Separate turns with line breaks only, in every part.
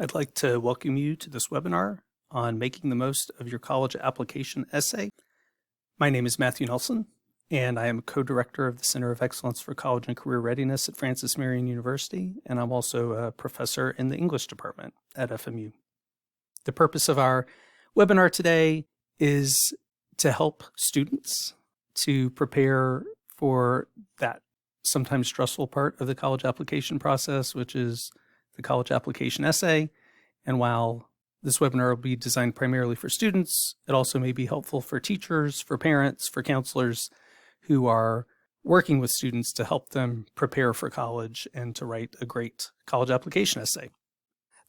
I'd like to welcome you to this webinar on making the most of your college application essay. My name is Matthew Nelson, and I am co-director of the Center of Excellence for College and Career Readiness at Francis Marion University, and I'm also a professor in the English department at FMU. The purpose of our webinar today is to help students to prepare for that sometimes stressful part of the college application process, which is the college application essay. And while this webinar will be designed primarily for students, it also may be helpful for teachers, for parents, for counselors who are working with students to help them prepare for college and to write a great college application essay.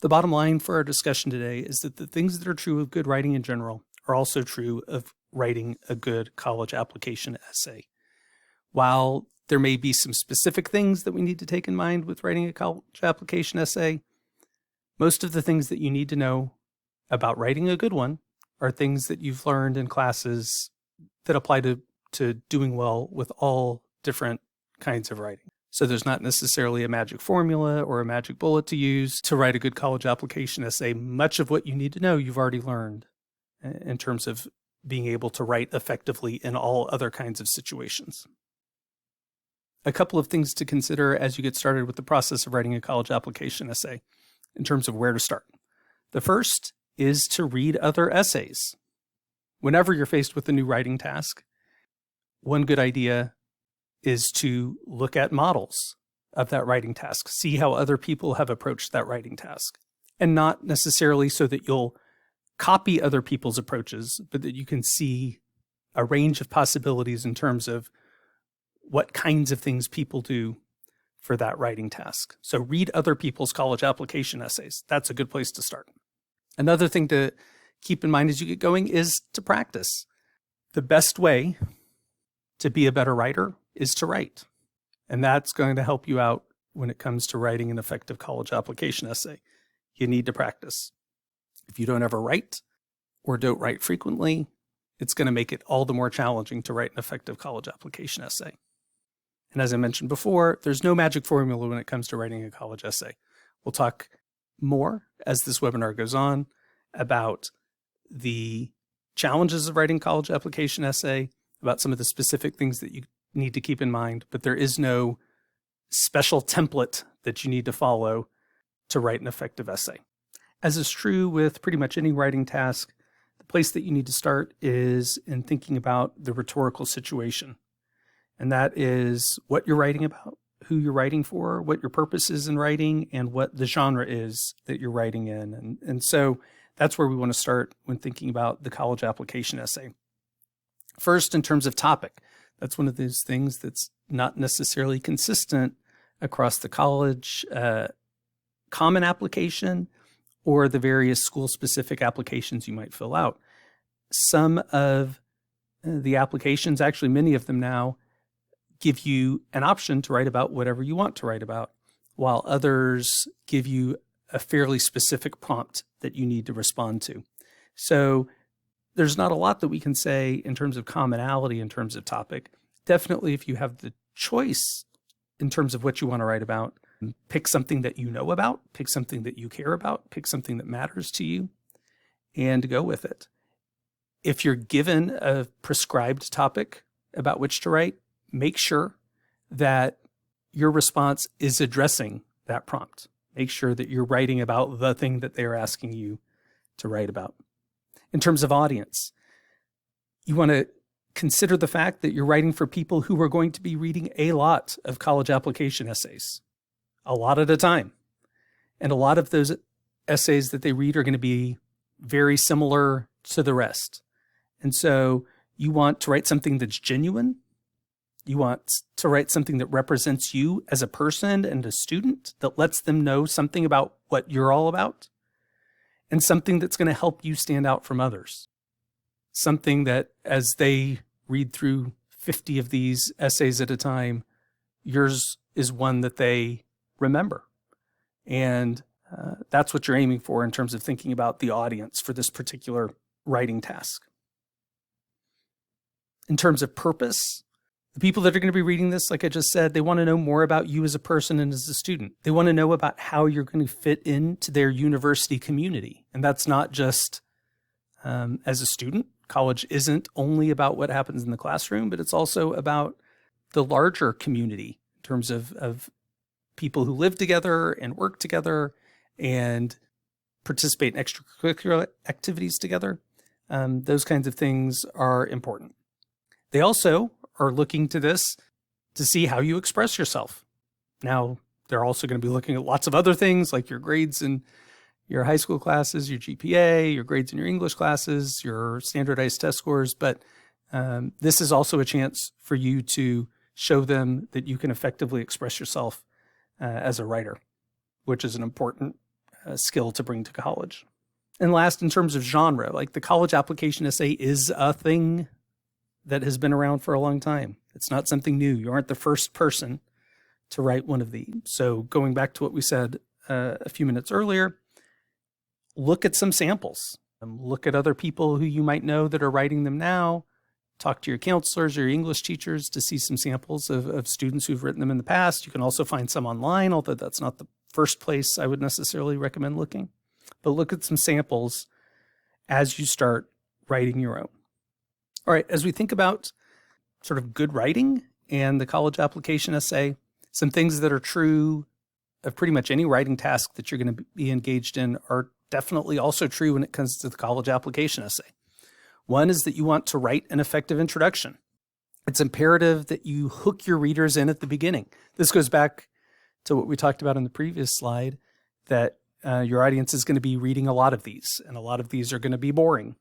The bottom line for our discussion today is that the things that are true of good writing in general are also true of writing a good college application essay. While there may be some specific things that we need to take in mind with writing a college application essay, most of the things that you need to know about writing a good one are things that you've learned in classes that apply to doing well with all different kinds of writing. So there's not necessarily a magic formula or a magic bullet to use to write a good college application essay. Much of what you need to know you've already learned in terms of being able to write effectively in all other kinds of situations. A couple of things to consider as you get started with the process of writing a college application essay in terms of where to start. The first is to read other essays. Whenever you're faced with a new writing task, one good idea is to look at models of that writing task, see how other people have approached that writing task, and not necessarily so that you'll copy other people's approaches, but that you can see a range of possibilities in terms of what kinds of things people do for that writing task. So read other people's college application essays. That's a good place to start. Another thing to keep in mind as you get going is to practice. The best way to be a better writer is to write. And that's going to help you out when it comes to writing an effective college application essay. You need to practice. If you don't ever write or don't write frequently, it's going to make it all the more challenging to write an effective college application essay. And as I mentioned before, there's no magic formula when it comes to writing a college essay. We'll talk more as this webinar goes on about the challenges of writing a college application essay, about some of the specific things that you need to keep in mind, but there is no special template that you need to follow to write an effective essay. As is true with pretty much any writing task, the place that you need to start is in thinking about the rhetorical situation. And that is what you're writing about, who you're writing for, what your purpose is in writing, and what the genre is that you're writing in. And so that's where we want to start when thinking about the college application essay. First, in terms of topic, that's one of those things that's not necessarily consistent across the college common application or the various school-specific applications you might fill out. Some of the applications, actually many of them now, give you an option to write about whatever you want to write about, while others give you a fairly specific prompt that you need to respond to. So there's not a lot that we can say in terms of commonality, in terms of topic. Definitely, if you have the choice in terms of what you want to write about, pick something that you know about, pick something that you care about, pick something that matters to you, and go with it. If you're given a prescribed topic about which to write, make sure that your response is addressing that prompt. Make sure that you're writing about the thing that they're asking you to write about. In terms of audience, you want to consider the fact that you're writing for people who are going to be reading a lot of college application essays, a lot at a time. And a lot of those essays that they read are going to be very similar to the rest. And so you want to write something that's genuine. You want to write something that represents you as a person and a student, that lets them know something about what you're all about, and something that's going to help you stand out from others. Something that as they read through 50 of these essays at a time, yours is one that they remember. And that's what you're aiming for in terms of thinking about the audience for this particular writing task. In terms of purpose, The people that are going to be reading this, like I just said, they want to know more about you as a person and as a student. They want to know about how you're going to fit into their university community. And that's not just as a student. College isn't only about what happens in the classroom, but it's also about the larger community in terms of people who live together and work together and participate in extracurricular activities together. Those kinds of things are important. They also are looking to this to see how you express yourself. Now, they're also going to be looking at lots of other things like your grades in your high school classes, your GPA, your grades in your English classes, your standardized test scores. But this is also a chance for you to show them that you can effectively express yourself as a writer, which is an important skill to bring to college. And last, in terms of genre, like the college application essay is a thing that has been around for a long time. It's not something new. You aren't the first person to write one of these. So going back to what we said a few minutes earlier, look at some samples. Look at other people who you might know that are writing them now. Talk to your counselors or your English teachers to see some samples of students who've written them in the past. You can also find some online, although that's not the first place I would necessarily recommend looking. But look at some samples as you start writing your own. All right, as we think about sort of good writing and the college application essay, some things that are true of pretty much any writing task that you're going to be engaged in are definitely also true when it comes to the college application essay. One is that you want to write an effective introduction. It's imperative that you hook your readers in at the beginning. This goes back to what we talked about in the previous slide, that your audience is going to be reading a lot of these, and a lot of these are going to be boring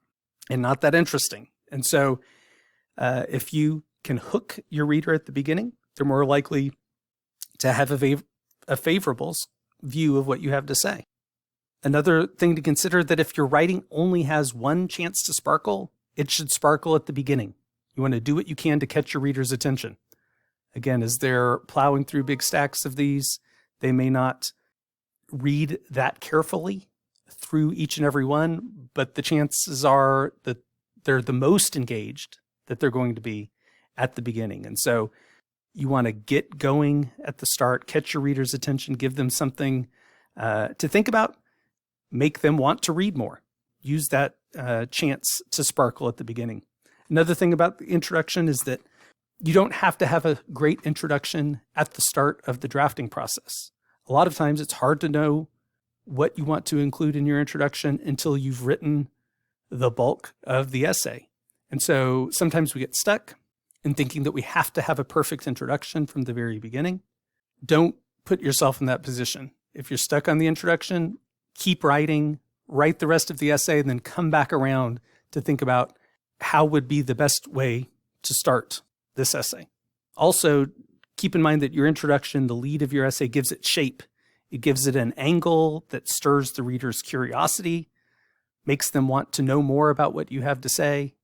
and not that interesting. And so if you can hook your reader at the beginning, they're more likely to have a favorable view of what you have to say. Another thing to consider, that if your writing only has one chance to sparkle, it should sparkle at the beginning. You want to do what you can to catch your reader's attention. Again, as they're plowing through big stacks of these, they may not read that carefully through each and every one, but the chances are that they're the most engaged that they're going to be at the beginning. And so you want to get going at the start, catch your reader's attention, give them something to think about, make them want to read more. Use that chance to sparkle at the beginning. Another thing about the introduction is that you don't have to have a great introduction at the start of the drafting process. A lot of times it's hard to know what you want to include in your introduction until you've written the bulk of the essay. And so sometimes we get stuck in thinking that we have to have a perfect introduction from the very beginning. Don't put yourself in that position. If you're stuck on the introduction, keep writing, write the rest of the essay, and then come back around to think about how would be the best way to start this essay. Also, keep in mind that your introduction, the lead of your essay, gives it shape. It gives it an angle that stirs the reader's curiosity, makes them want to know more about what you have to say.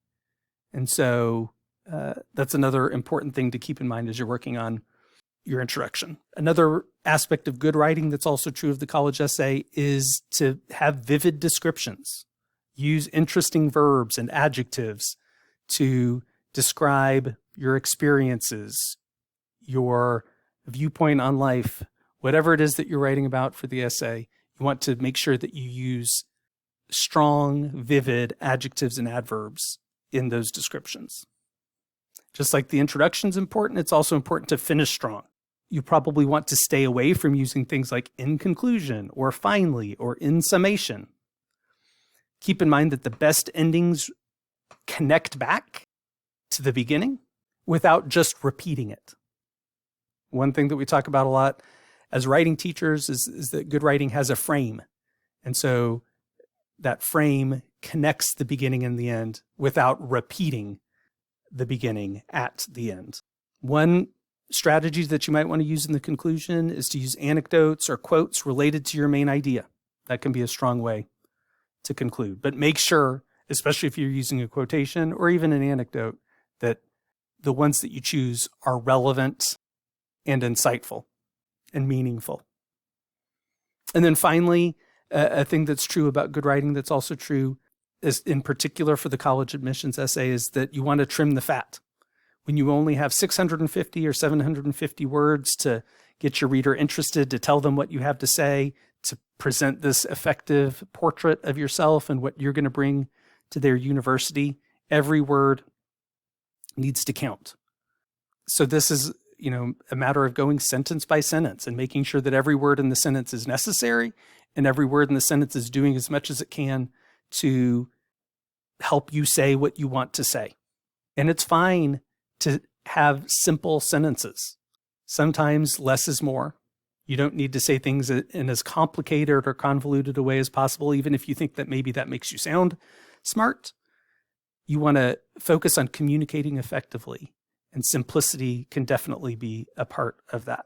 And so that's another important thing to keep in mind as you're working on your introduction. Another aspect of good writing that's also true of the college essay is to have vivid descriptions. Use interesting verbs and adjectives to describe your experiences, your viewpoint on life, whatever it is that you're writing about for the essay. You want to make sure that you use strong, vivid adjectives and adverbs in those descriptions. Just like the introduction is important, it's also important to finish strong. You probably want to stay away from using things like in conclusion or finally or in summation. Keep in mind that the best endings connect back to the beginning without just repeating it. One thing that we talk about a lot as writing teachers is that good writing has a frame. And so that frame connects the beginning and the end without repeating the beginning at the end. One strategy that you might want to use in the conclusion is to use anecdotes or quotes related to your main idea. That can be a strong way to conclude. But make sure, especially if you're using a quotation or even an anecdote, that the ones that you choose are relevant and insightful and meaningful. And then finally, a thing that's true about good writing that's also true is in particular for the college admissions essay is that you want to trim the fat. when you only have 650 or 750 words to get your reader interested, to tell them what you have to say, to present this effective portrait of yourself and what you're going to bring to their university, every word needs to count. So this is, a matter of going sentence by sentence and making sure that every word in the sentence is necessary and every word in the sentence is doing as much as it can to help you say what you want to say. And it's fine to have simple sentences. Sometimes less is more. You don't need to say things in as complicated or convoluted a way as possible, even if you think that maybe that makes you sound smart. You want to focus on communicating effectively, and simplicity can definitely be a part of that.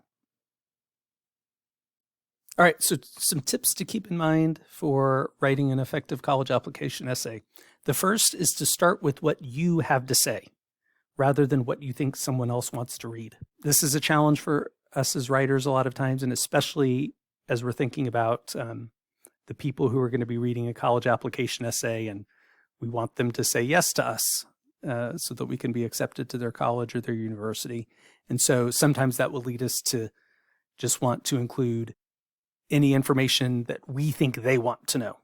All right, so some tips to keep in mind for writing an effective college application essay. The first is to start with what you have to say, rather than what you think someone else wants to read. This is a challenge for us as writers a lot of times, and especially as we're thinking about the people who are going to be reading a college application essay, and we want them to say yes to us so that we can be accepted to their college or their university. And so sometimes that will lead us to just want to include any information that we think they want to know.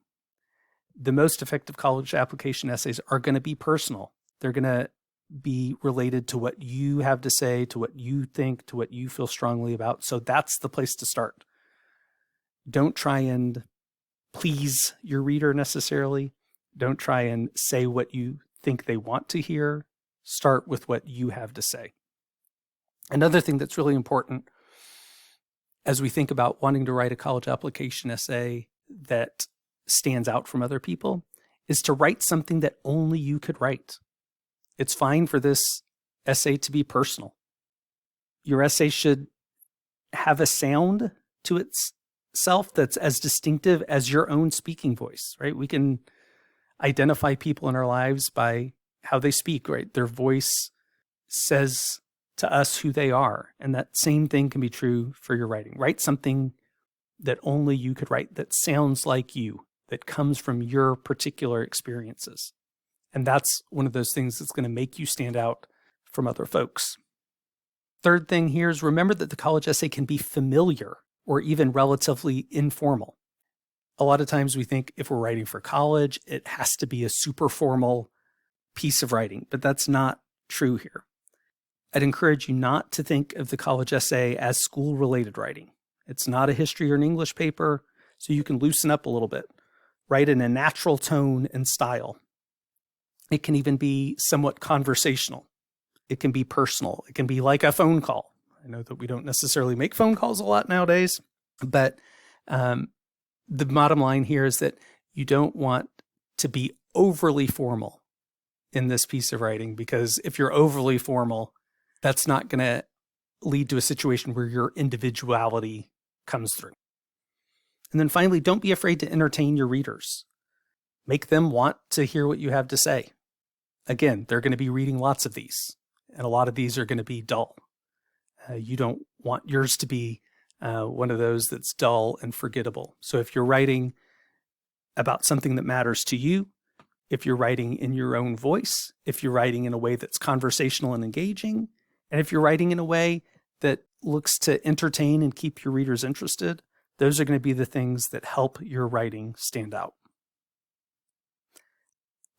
The most effective college application essays are going to be personal. They're going to be related to what you have to say, to what you think, to what you feel strongly about. So that's the place to start. Don't try and please your reader necessarily. Don't try and say what you think they want to hear. Start with what you have to say. Another thing that's really important as we think about wanting to write a college application essay that stands out from other people is to write something that only you could write. It's fine for this essay to be personal. Your essay should have a sound to itself that's as distinctive as your own speaking voice, right? We can identify people in our lives by how they speak, right? Their voice says to us who they are. And that same thing can be true for your writing. Write something that only you could write, that sounds like you, that comes from your particular experiences. And that's one of those things that's going to make you stand out from other folks. Third thing here is remember that the college essay can be familiar or even relatively informal. A lot of times we think if we're writing for college, it has to be a super formal piece of writing, but that's not true here. I'd encourage you not to think of the college essay as school-related writing. It's not a history or an English paper, so you can loosen up a little bit. Write in a natural tone and style. It can even be somewhat conversational. It can be personal. It can be like a phone call. I know that we don't necessarily make phone calls a lot nowadays, but the bottom line here is that you don't want to be overly formal in this piece of writing, because if you're overly formal, that's not going to lead to a situation where your individuality comes through. And then finally, don't be afraid to entertain your readers. Make them want to hear what you have to say. Again, they're going to be reading lots of these, and a lot of these are going to be dull. You don't want yours to be one of those that's dull and forgettable. So if you're writing about something that matters to you, if you're writing in your own voice, if you're writing in a way that's conversational and engaging, and if you're writing in a way that looks to entertain and keep your readers interested, those are going to be the things that help your writing stand out.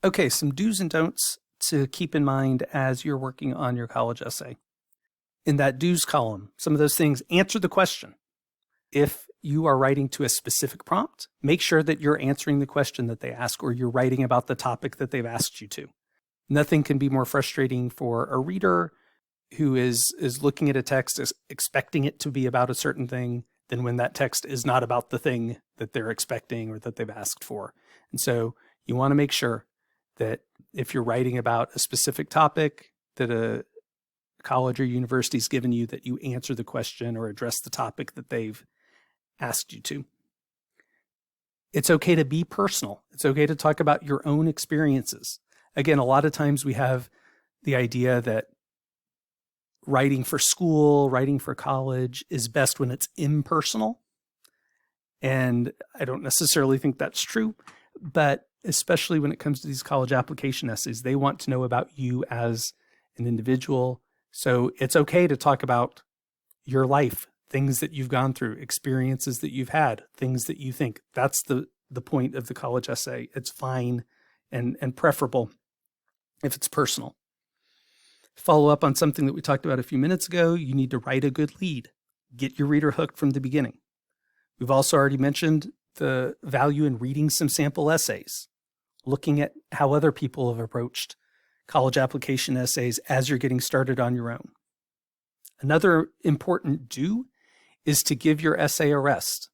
Okay, some do's and don'ts to keep in mind as you're working on your college essay. In that do's column, some of those things: answer the question. If you are writing to a specific prompt, make sure that you're answering the question that they ask, or you're writing about the topic that they've asked you to. Nothing can be more frustrating for a reader who is looking at a text, is expecting it to be about a certain thing, than when that text is not about the thing that they're expecting or that they've asked for. And so you want to make sure that if you're writing about a specific topic that a college or university's given you, that you answer the question or address the topic that they've asked you to. It's okay to be personal. It's okay to talk about your own experiences. Again, a lot of times we have the idea that writing for school, writing for college is best when it's impersonal. And I don't necessarily think that's true, but especially when it comes to these college application essays, they want to know about you as an individual. So it's okay to talk about your life, things that you've gone through, experiences that you've had, things that you think. That's the point of the college essay. It's fine and preferable if it's personal. Follow up on something that we talked about a few minutes ago. You need to write a good lead. Get your reader hooked from the beginning. We've also already mentioned the value in reading some sample essays, looking at how other people have approached college application essays as you're getting started on your own. Another important do is to give your essay a rest.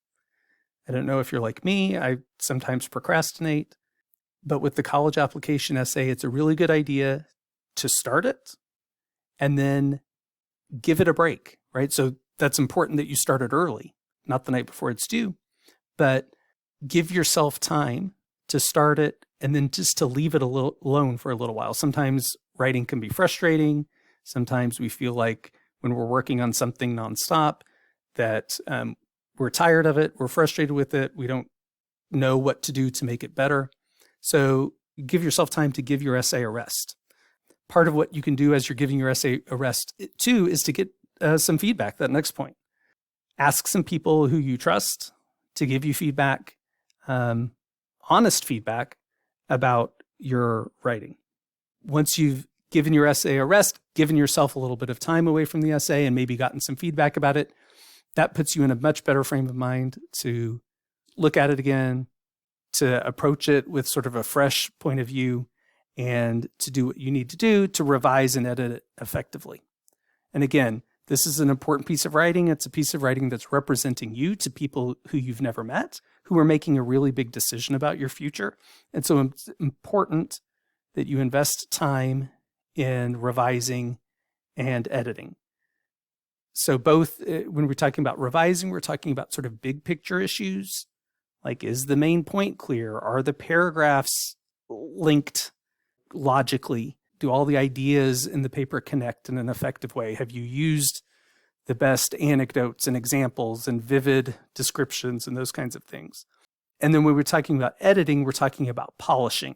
I don't know if you're like me, I sometimes procrastinate, but with the college application essay, it's a really good idea to start it and then give it a break, right? So that's important that you start it early, not the night before it's due, but give yourself time to start it and then just to leave it alone for a little while. Sometimes writing can be frustrating. Sometimes we feel like when we're working on something nonstop that we're tired of it, we're frustrated with it, we don't know what to do to make it better. So give yourself time to give your essay a rest. Part of what you can do as you're giving your essay a rest too is to get some feedback, that next point. Ask some people who you trust to give you feedback, honest feedback about your writing. Once you've given your essay a rest, given yourself a little bit of time away from the essay and maybe gotten some feedback about it, that puts you in a much better frame of mind to look at it again, to approach it with sort of a fresh point of view, and to do what you need to do to revise and edit it effectively. And again, this is an important piece of writing. It's a piece of writing that's representing you to people who you've never met, who are making a really big decision about your future. And so it's important that you invest time in revising and editing. So both when we're talking about revising, we're talking about sort of big picture issues, like is the main point clear? Are the paragraphs linked logically? Do all the ideas in the paper connect in an effective way? Have you used the best anecdotes and examples and vivid descriptions and those kinds of things? And then when we're talking about editing, we're talking about polishing,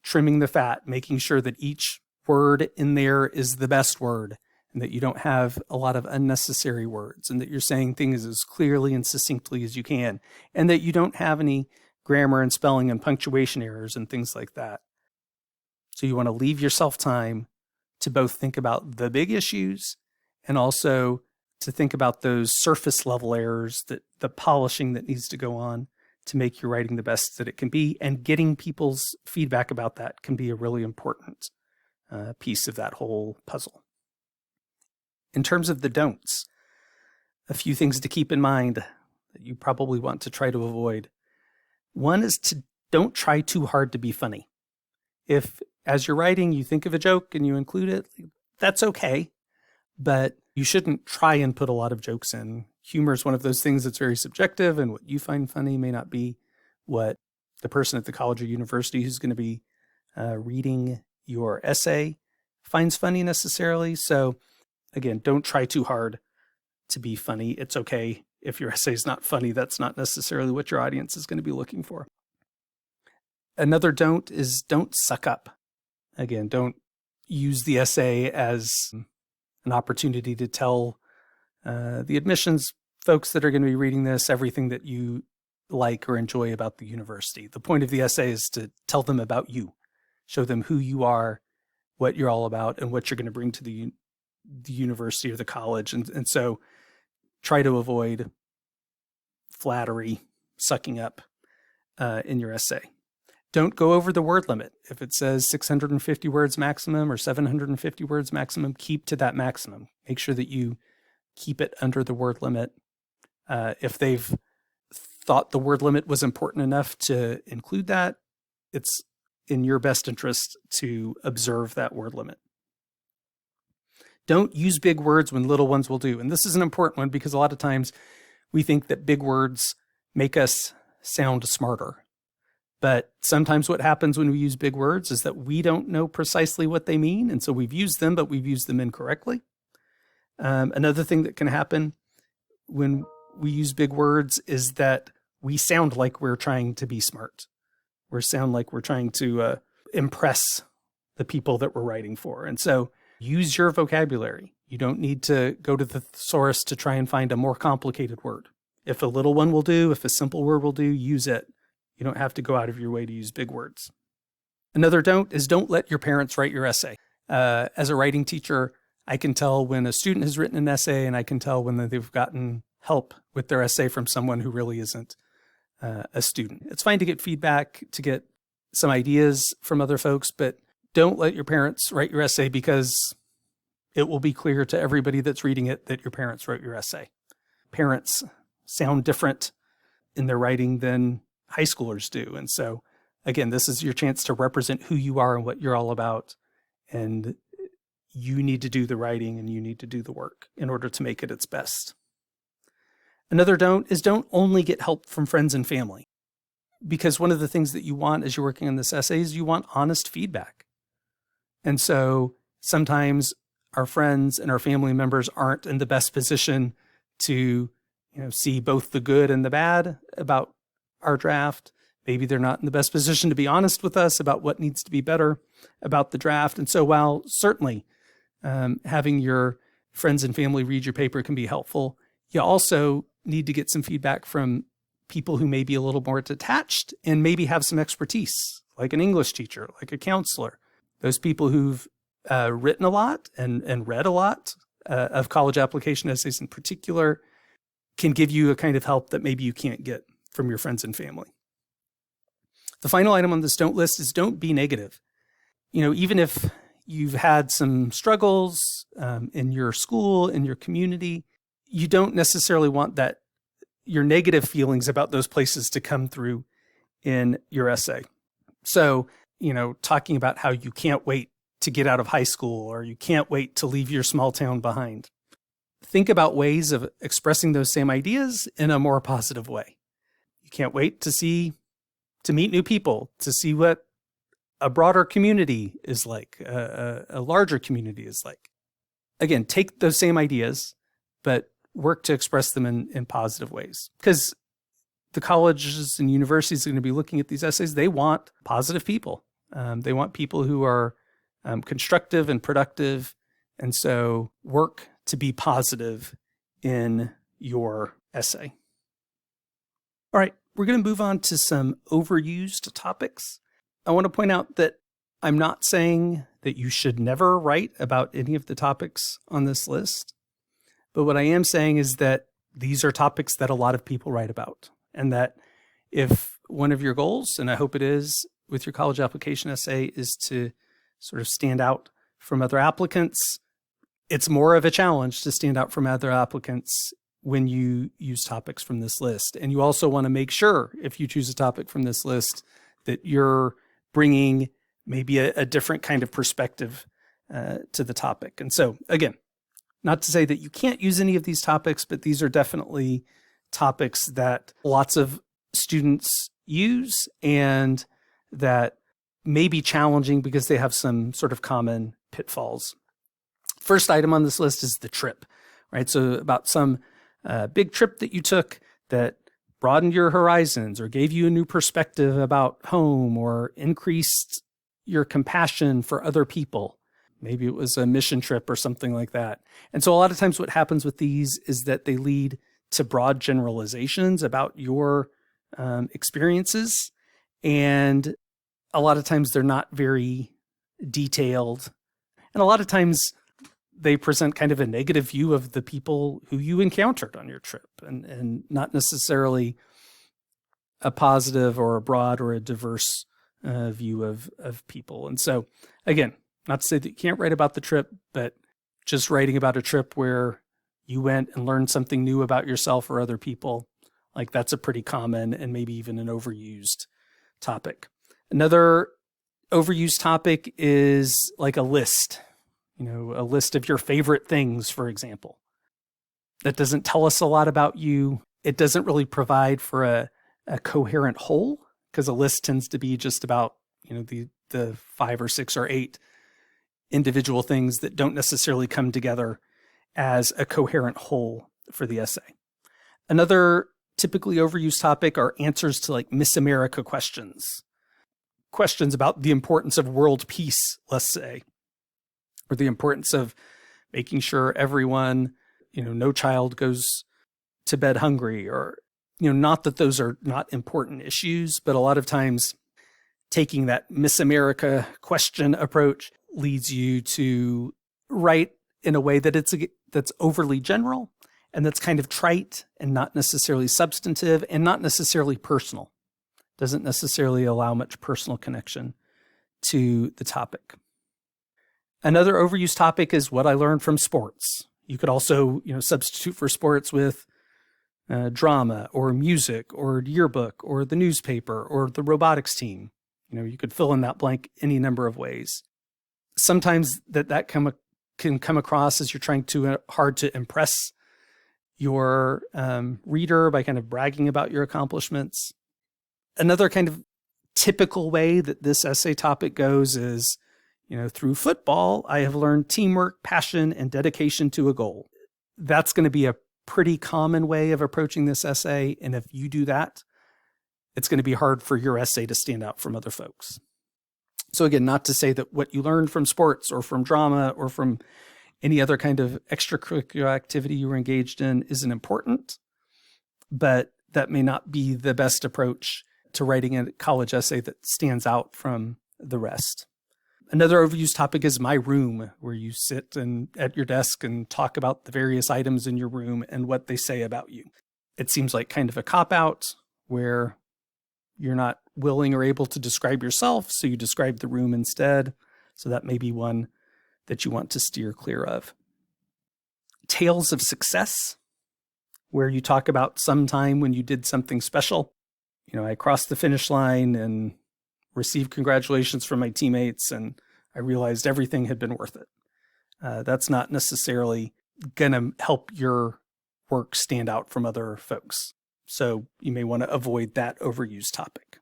trimming the fat, making sure that each word in there is the best word and that you don't have a lot of unnecessary words and that you're saying things as clearly and succinctly as you can and that you don't have any grammar and spelling and punctuation errors and things like that. So you want to leave yourself time to both think about the big issues and also to think about those surface level errors, that the polishing that needs to go on to make your writing the best that it can be. And getting people's feedback about that can be a really important piece of that whole puzzle. In terms of the don'ts, a few things to keep in mind that you probably want to try to avoid. One is to don't try too hard to be funny. If as you're writing, you think of a joke and you include it, that's okay, but you shouldn't try and put a lot of jokes in. Humor is one of those things that's very subjective, and what you find funny may not be what the person at the college or university who's going to be reading your essay finds funny necessarily. So again, don't try too hard to be funny. It's okay if your essay is not funny. That's not necessarily what your audience is going to be looking for. Another don't is don't suck up. Again, don't use the essay as an opportunity to tell the admissions folks that are going to be reading this everything that you like or enjoy about the university. The point of the essay is to tell them about you, show them who you are, what you're all about, and what you're going to bring to the university or the college. And so try to avoid flattery, sucking up in your essay. Don't go over the word limit. If it says 650 words maximum or 750 words maximum, keep to that maximum. Make sure that you keep it under the word limit. If they've thought the word limit was important enough to include that, it's in your best interest to observe that word limit. Don't use big words when little ones will do. And this is an important one because a lot of times we think that big words make us sound smarter. But sometimes what happens when we use big words is that we don't know precisely what they mean. And so we've used them, but we've used them incorrectly. Another thing that can happen when we use big words is that we sound like we're trying to be smart. We sound like we're trying to impress the people that we're writing for. And so use your vocabulary. You don't need to go to the thesaurus to try and find a more complicated word. If a little one will do, if a simple word will do, use it. You don't have to go out of your way to use big words. Another don't is don't let your parents write your essay. As a writing teacher, I can tell when a student has written an essay, and I can tell when they've gotten help with their essay from someone who really isn't a student. It's fine to get feedback, to get some ideas from other folks, but don't let your parents write your essay, because it will be clear to everybody that's reading it that your parents wrote your essay. Parents sound different in their writing than high schoolers do. And so, again, this is your chance to represent who you are and what you're all about. And you need to do the writing and you need to do the work in order to make it its best. Another don't is don't only get help from friends and family. Because one of the things that you want as you're working on this essay is you want honest feedback. And so sometimes our friends and our family members aren't in the best position to, see both the good and the bad about our draft. Maybe they're not in the best position to be honest with us about what needs to be better about the draft. And so while certainly having your friends and family read your paper can be helpful, you also need to get some feedback from people who may be a little more detached and maybe have some expertise, like an English teacher, like a counselor. Those people who've written a lot and read a lot of college application essays in particular can give you a kind of help that maybe you can't get from your friends and family. The final item on this don't list is don't be negative. Even if you've had some struggles in your school, in your community, you don't necessarily want that your negative feelings about those places to come through in your essay. So, talking about how you can't wait to get out of high school or you can't wait to leave your small town behind. Think about ways of expressing those same ideas in a more positive way. You can't wait to meet new people, to see what a broader community is like, a larger community is like. Again, take those same ideas, but work to express them in positive ways. Because the colleges and universities are going to be looking at these essays. They want positive people. They want people who are constructive and productive. And so work to be positive in your essay. All right, we're going to move on to some overused topics. I want to point out that I'm not saying that you should never write about any of the topics on this list. But what I am saying is that these are topics that a lot of people write about. And that if one of your goals, and I hope it is with your college application essay, is to sort of stand out from other applicants, it's more of a challenge to stand out from other applicants when you use topics from this list. And you also want to make sure, if you choose a topic from this list, that you're bringing maybe a different kind of perspective to the topic. And so, again, not to say that you can't use any of these topics, but these are definitely topics that lots of students use and that may be challenging because they have some sort of common pitfalls. First item on this list is the trip, right? So about some big trip that you took that broadened your horizons or gave you a new perspective about home or increased your compassion for other people. Maybe it was a mission trip or something like that. And so a lot of times what happens with these is that they lead to broad generalizations about your experiences. And a lot of times they're not very detailed. And a lot of times they present kind of a negative view of the people who you encountered on your trip and not necessarily a positive or a broad or a diverse view of people. And so, again, not to say that you can't write about the trip, but just writing about a trip where you went and learned something new about yourself or other people, like that's a pretty common and maybe even an overused topic. Another overused topic is like a list, a list of your favorite things, for example. That doesn't tell us a lot about you. It doesn't really provide for a coherent whole, because a list tends to be just about, the 5 or 6 or 8 individual things that don't necessarily come together as a coherent whole for the essay. Another typically overused topic are answers to like Miss America questions. Questions about the importance of world peace, let's say, or the importance of making sure everyone, no child goes to bed hungry, or, not that those are not important issues, but a lot of times taking that Miss America question approach leads you to write in a way that's overly general and that's kind of trite and not necessarily substantive and not necessarily personal. Doesn't necessarily allow much personal connection to the topic. Another overused topic is what I learned from sports. You could also, substitute for sports with drama or music or yearbook or the newspaper or the robotics team. You could fill in that blank any number of ways. Sometimes that can come across as you're trying too hard to impress your reader by kind of bragging about your accomplishments. Another kind of typical way that this essay topic goes is, through football, I have learned teamwork, passion, and dedication to a goal. That's going to be a pretty common way of approaching this essay. And if you do that, it's going to be hard for your essay to stand out from other folks. So again, not to say that what you learned from sports or from drama or from any other kind of extracurricular activity you were engaged in isn't important, but that may not be the best approach to writing a college essay that stands out from the rest. Another overused topic is my room, where you sit at your desk and talk about the various items in your room and what they say about you. It seems like kind of a cop-out where you're not willing or able to describe yourself, so you describe the room instead. So that may be one that you want to steer clear of. Tales of success, where you talk about some time when you did something special. I crossed the finish line and received congratulations from my teammates, and I realized everything had been worth it. That's not necessarily going to help your work stand out from other folks. So you may want to avoid that overused topic.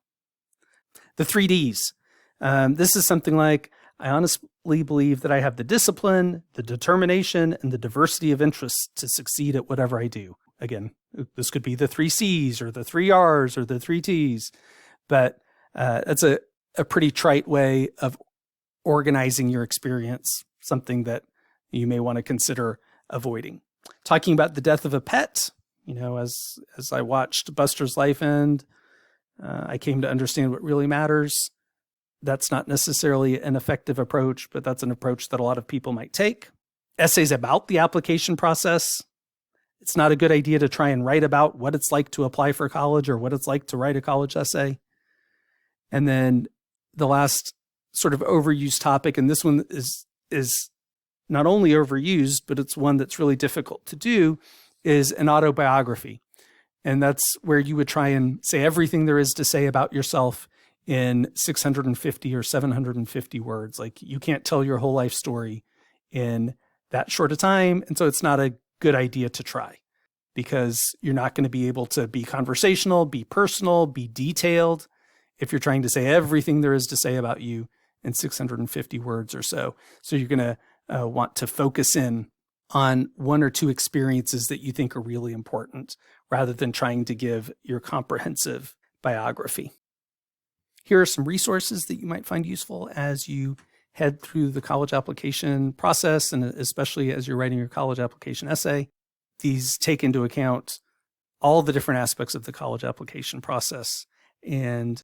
The 3Ds. This is something like, I honestly believe that I have the discipline, the determination, and the diversity of interests to succeed at whatever I do. Again, this could be the 3 Cs or the 3 Rs or the 3 Ts, but that's a pretty trite way of organizing your experience, something that you may want to consider avoiding. Talking about the death of a pet, as I watched Buster's life end, I came to understand what really matters. That's not necessarily an effective approach, but that's an approach that a lot of people might take. Essays about the application process. It's not a good idea to try and write about what it's like to apply for college or what it's like to write a college essay. And then the last sort of overused topic, and this one is not only overused, but it's one that's really difficult to do, is an autobiography. And that's where you would try and say everything there is to say about yourself in 650 or 750 words. Like, you can't tell your whole life story in that short a time. And so it's not a good idea to try, because you're not going to be able to be conversational, be personal, be detailed if you're trying to say everything there is to say about you in 650 words or so. So you're going to want to focus in on 1 or 2 experiences that you think are really important, rather than trying to give your comprehensive biography. Here are some resources that you might find useful as you head through the college application process, and especially as you're writing your college application essay. These take into account all the different aspects of the college application process and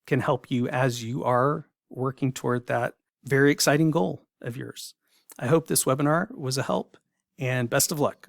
can help you as you are working toward that very exciting goal of yours. I hope this webinar was a help, and best of luck.